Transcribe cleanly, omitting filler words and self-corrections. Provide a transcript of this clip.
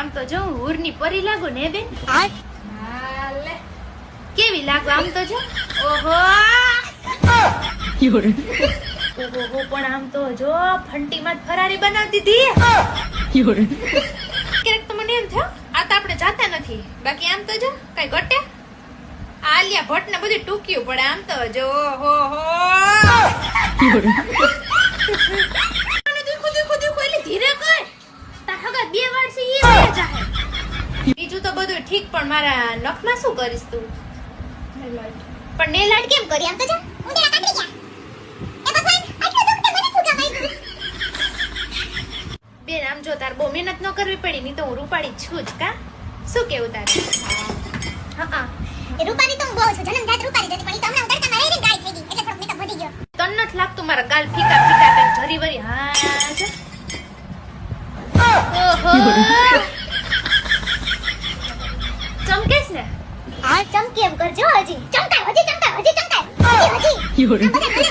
આમ તો જો હુરની પરી લાગુ ને બેન. હાલે કેવી લાગુ આમ તો જો. ઓહો ઓહો પણ આમ તો જો ફંટીમાં જ ફરારી બનાવતી હતી. ક્યારેક તો મને એમ થયો આ તો આપણે જાતા નથી, બાકી આમ તો જો કઈ ઘટે. આલિયા ભટ્ટ ને બધું ટૂક્યું પડે આમ તો જો. હો ધીરે કર તાહગા બે વાર છે ઈ વયા જાહે. બીજું તો બધું ઠીક, પણ મારા નખમાં શું કરીશ તું? પણ નેલ આર્ટ કેમ કરી આમ તો જો ઉંદેડા કાઢી ગયા. એ ભગવાન આટલું દુખ મને શું ગમાઈ. બેન આમ જો તાર બહુ મહેનત ન કરવી પડી, ની તો હું રૂપાળી છું જ કા. શું કેવું તારે? હા એ રૂપાળી તો હું બહુ છું, જન્મજાત રૂપાળી હતી, પણ ઈ તો હમણાં ઉતરતા મારે ગાય થઈ ગઈ એટલે થોડું મેકઅપ વધી ગયો. તન નથી લાગતું મારા ગાલ ફીકા ફીકા કઈ જરી વરી. હા જો ઓહો ચમકેશ ને. હા ચમકે એમ કરજો. હજી ચમકાય, હજી ચમકાય, હજી ચમકાય, હજી હજી. આ બધા